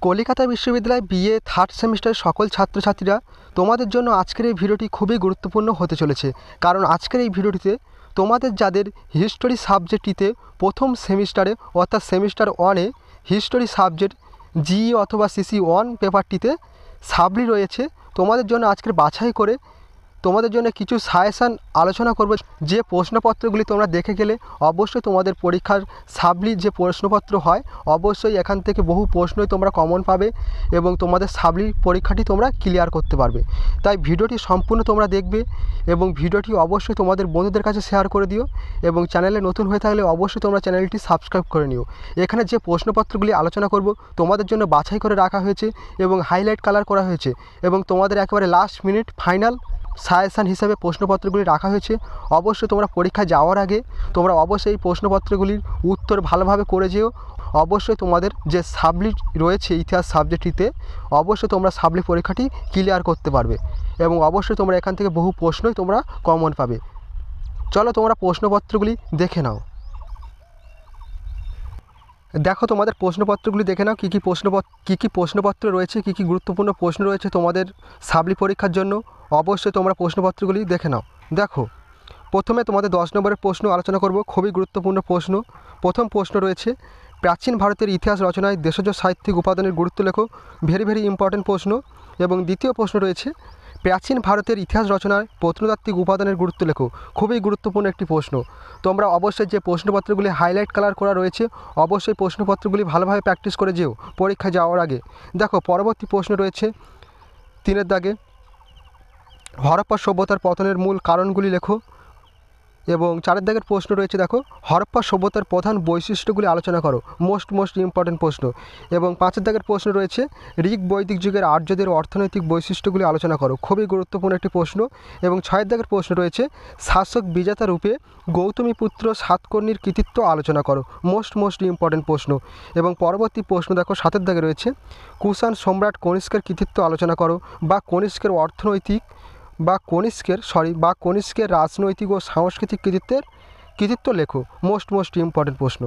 কলিকাতা বিশ্ববিদ্যালয় BA third সেমিস্টারের সকল ছাত্রছাত্রীরা, তোমাদের জন্য আজকের এই ভিডিওটি খুবই গুরুত্বপূর্ণ হতে চলেছে। কারণ আজকের এই ভিডিওটিতে তোমাদের যাদের হিস্টোরি সাবজেক্টটিতে প্রথম সেমিস্টারে অর্থাৎ সেমিস্টার 1-এ হিস্টোরি সাবজেক্ট জিই অথবা সিসি 1 পেপারটিতে সাবলি রয়েছে, তোমাদের জন্য আজকের বাছাই করে তোমাদের জন্য কিছু সাজেশান আলোচনা করব। যে প্রশ্নপত্রগুলি তোমরা দেখে গেলে অবশ্যই তোমাদের পরীক্ষার সাবলির যে প্রশ্নপত্র হয়, অবশ্যই এখান থেকে বহু প্রশ্নই তোমরা কমন পাবে এবং তোমাদের সাবলির পরীক্ষাটি তোমরা ক্লিয়ার করতে পারবে। তাই ভিডিওটি সম্পূর্ণ তোমরা দেখবে এবং ভিডিওটি অবশ্যই তোমাদের বন্ধুদের কাছে শেয়ার করে দিও এবং চ্যানেলে নতুন হয়ে থাকলে অবশ্যই তোমরা চ্যানেলটি সাবস্ক্রাইব করে নিও। এখানে যে প্রশ্নপত্রগুলি আলোচনা করব তোমাদের জন্য বাছাই করে রাখা হয়েছে এবং হাইলাইট কালার করা হয়েছে এবং তোমাদের একেবারে লাস্ট মিনিট ফাইনাল সাজেশান হিসাবে প্রশ্নপত্রগুলি রাখা হয়েছে। অবশ্যই তোমরা পরীক্ষায় যাওয়ার আগে তোমরা অবশ্যই এই প্রশ্নপত্রগুলির উত্তর ভালোভাবে করে যেও। অবশ্যই তোমাদের যে সাবলি রয়েছে ইতিহাস সাবজেক্টটিতে, অবশ্যই তোমরা সাবলি পরীক্ষাটি ক্লিয়ার করতে পারবে এবং অবশ্যই তোমরা এখান থেকে বহু প্রশ্নই তোমরা কমন পাবে। চলো তোমরা প্রশ্নপত্রগুলি দেখে নাও। দেখো তোমাদের প্রশ্নপত্রগুলি দেখে নাও, কী কী প্রশ্নপত্র রয়েছে, কী কী গুরুত্বপূর্ণ প্রশ্ন রয়েছে তোমাদের সাবলি পরীক্ষার জন্য। অবশ্যই তোমরা প্রশ্নপত্রগুলি দেখে নাও। দেখো, প্রথমে তোমাদের 10 নম্বরের প্রশ্ন আলোচনা করব, খুবই গুরুত্বপূর্ণ প্রশ্ন। প্রথম প্রশ্ন রয়েছে, প্রাচীন ভারতের ইতিহাস রচনায় দেশজ সাহিত্যিক উপাদানের গুরুত্ব লেখো। ভেরি ইম্পর্টেন্ট প্রশ্ন। এবং দ্বিতীয় প্রশ্ন রয়েছে, প্রাচীন ভারতের ইতিহাস রচনায় প্রত্নতাত্ত্বিক উপাদানের গুরুত্ব লেখো। খুবই গুরুত্বপূর্ণ একটি প্রশ্ন। তোমরা অবশ্যই যে প্রশ্নপত্রগুলি হাইলাইট কালার করা রয়েছে অবশ্যই প্রশ্নপত্রগুলি ভালোভাবে প্র্যাকটিস করে যেও পরীক্ষা যাওয়ার আগে। দেখো, পরবর্তী প্রশ্ন রয়েছে 3-এর দাগে, হরপ্পা সভ্যতার পতনের মূল কারণগুলি লেখো। এবং 4-এর দাগের প্রশ্ন রয়েছে, দেখো, হরপ্পা সভ্যতার প্রধান বৈশিষ্ট্যগুলি আলোচনা করো। মোস্ট ইম্পর্টেন্ট প্রশ্ন। এবং 5-এর দাগের প্রশ্ন রয়েছে, ঋগ বৈদিক যুগের আর্যদের অর্থনৈতিক বৈশিষ্ট্যগুলি আলোচনা করো। খুবই গুরুত্বপূর্ণ একটি প্রশ্ন। এবং 6-এর দাগের প্রশ্ন রয়েছে, শাসক বিজেতা রূপে গৌতমীপুত্র সাতকর্ণীর কৃতিত্ব আলোচনা করো। মোস্ট ইম্পর্টেন্ট প্রশ্ন। এবং পরবর্তী প্রশ্ন দেখো, 7-এর দাগে রয়েছে, কুষাণ সম্রাট কনিষ্কের কৃতিত্ব আলোচনা করো বা কনিষ্কের অর্থনৈতিক বা কনিষ্কের রাজনৈতিক ও সাংস্কৃতিক কৃতিত্ব লেখো। মোস্ট ইম্পর্টেন্ট প্রশ্ন।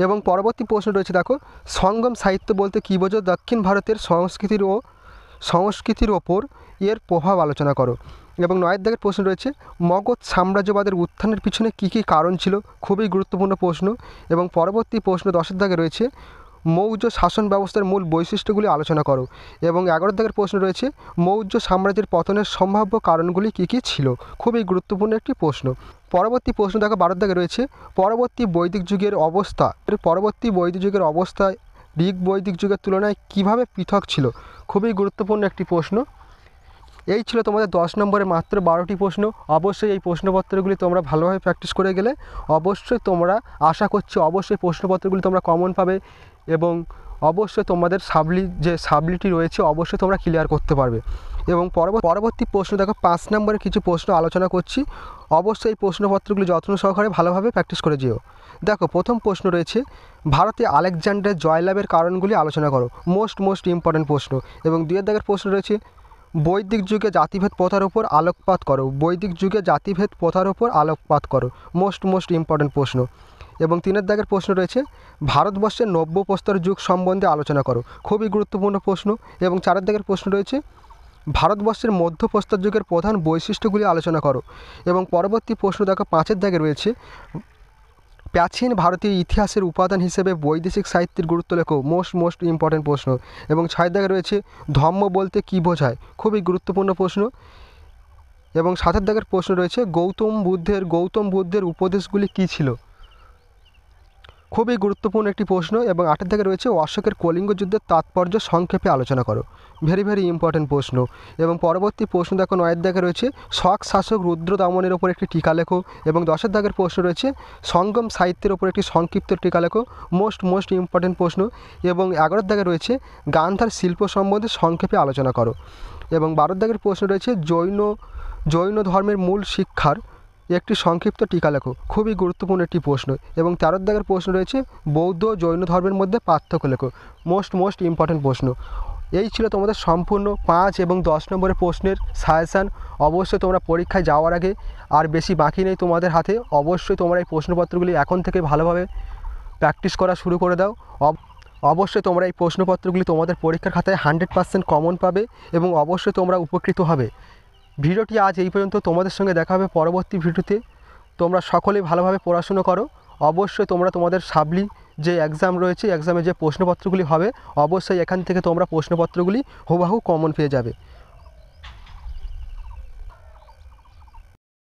এবং পরবর্তী প্রশ্ন রয়েছে, দেখো, সঙ্গম সাহিত্য বলতে কী বোঝো? দক্ষিণ ভারতের সংস্কৃতির ওপর এর প্রভাব আলোচনা করো। এবং 9-এর দাগের প্রশ্ন রয়েছে, মগধ সাম্রাজ্যবাদের উত্থানের পিছনে কী কী কারণ ছিল? খুবই গুরুত্বপূর্ণ প্রশ্ন। এবং পরবর্তী প্রশ্ন 10-এর দাগে রয়েছে, মৌর্য শাসন ব্যবস্থার মূল বৈশিষ্ট্যগুলি আলোচনা করো। এবং 11-এর দাগের প্রশ্ন রয়েছে, মৌর্য সাম্রাজ্যের পতনের সম্ভাব্য কারণগুলি কী কী ছিল? খুবই গুরুত্বপূর্ণ একটি প্রশ্ন। পরবর্তী প্রশ্ন দেখো, 12-এর দাগে রয়েছে, পরবর্তী বৈদিক যুগের অবস্থা ঋগ বৈদিক যুগের তুলনায় কীভাবে পৃথক ছিল? খুবই গুরুত্বপূর্ণ একটি প্রশ্ন। এই ছিল তোমাদের 10 নম্বরে মাত্র 12টি প্রশ্ন। অবশ্যই এই প্রশ্নপত্রগুলি তোমরা ভালোভাবে প্র্যাকটিস করে গেলে অবশ্যই তোমরা, আশা করছি অবশ্যই প্রশ্নপত্রগুলি তোমরা কমন পাবে এবং অবশ্যই তোমাদের সাবলিটি রয়েছে অবশ্যই তোমরা ক্লিয়ার করতে পারবে। এবং পরবর্তী প্রশ্ন দেখো, 5 নম্বরের কিছু প্রশ্ন আলোচনা করছি। অবশ্যই এই প্রশ্নপত্রগুলি যত্ন সহকারে ভালোভাবে প্র্যাকটিস করে যেও। দেখো, প্রথম প্রশ্ন রয়েছে, ভারতে আলেকজান্ডারের জয়লাভের কারণগুলি আলোচনা করো। মোস্ট ইম্পর্টেন্ট প্রশ্ন। এবং 2-এর দাগের প্রশ্ন রয়েছে, বৈদিক যুগে জাতিভেদ প্রথার ওপর আলোকপাত করো। মোস্ট ইম্পর্টেন্ট প্রশ্ন। এবং 3-এর দাগের প্রশ্ন রয়েছে, ভারতবর্ষের নব্য প্রস্তর যুগ সম্বন্ধে আলোচনা করো। খুবই গুরুত্বপূর্ণ প্রশ্ন। এবং 4-এর দাগের প্রশ্ন রয়েছে, ভারতবর্ষের মধ্য প্রস্তর যুগের প্রধান বৈশিষ্ট্যগুলি আলোচনা করো। এবং পরবর্তী প্রশ্ন দেখো, 5-এর দাগে রয়েছে, প্রাচীন ভারতীয় ইতিহাসের উপাদান হিসেবে বৈদেশিক সাহিত্যের গুরুত্ব লেখো। মোস্ট ইম্পর্টেন্ট প্রশ্ন। এবং 6-এর দাগে রয়েছে, ধর্ম বলতে কী বোঝায়? খুবই গুরুত্বপূর্ণ প্রশ্ন। এবং 7-এর দাগের প্রশ্ন রয়েছে, গৌতম বুদ্ধের উপদেশগুলি কী ছিল? খুবই গুরুত্বপূর্ণ একটি প্রশ্ন। এবং 8-এর দাগে রয়েছে, অশোকের কলিঙ্গ যুদ্ধের তাৎপর্য সংক্ষেপে আলোচনা করো। ভেরি ইম্পর্টেন্ট প্রশ্ন। এবং পরবর্তী প্রশ্ন দেখো, 9-এর দাগে রয়েছে, শক শাসক রুদ্র দমনের ওপর একটি টিকা লেখো। এবং 10-এর দাগের প্রশ্ন রয়েছে, সঙ্গম সাহিত্যের ওপর একটি সংক্ষিপ্ত টিকা লেখো। মোস্ট ইম্পর্টেন্ট প্রশ্ন। এবং 11-এর দাগে রয়েছে, গান্ধার শিল্প সম্বন্ধে সংক্ষেপে আলোচনা করো। এবং 12-এর দাগের প্রশ্ন রয়েছে, জৈন ধর্মের মূল শিক্ষার একটি সংক্ষিপ্ত টিকা লেখো। খুবই গুরুত্বপূর্ণ একটি প্রশ্ন। এবং 13-এর দাগের প্রশ্ন রয়েছে, বৌদ্ধ ও জৈন ধর্মের মধ্যে পার্থক্য লেখো। মোস্ট ইম্পর্টেন্ট প্রশ্ন। এই ছিল তোমাদের সম্পূর্ণ 5 এবং 10 নম্বরের প্রশ্নের সাজেশান। অবশ্যই তোমরা পরীক্ষায় যাওয়ার আগে আর বেশি বাকি নেই তোমাদের হাতে, অবশ্যই তোমরা এই প্রশ্নপত্রগুলি এখন থেকে ভালোভাবে প্র্যাকটিস করা শুরু করে দাও। অবশ্যই তোমরা এই প্রশ্নপত্রগুলি তোমাদের পরীক্ষার খাতায় 100% কমন পাবে এবং অবশ্যই তোমরা উপকৃত হবে। ভিডিওটি আজ এই পর্যন্ত। তোমাদের সঙ্গে দেখা হবে পরবর্তী ভিডিওতে। তোমরা সকলেই ভালোভাবে পড়াশুনো করো। অবশ্যই তোমরা তোমাদের সাবলি যে এক্সাম রয়েছে, এক্সামে যে প্রশ্নপত্রগুলি হবে, অবশ্যই এখান থেকে তোমরা প্রশ্নপত্রগুলি হুবহু কমন পেয়ে যাবে।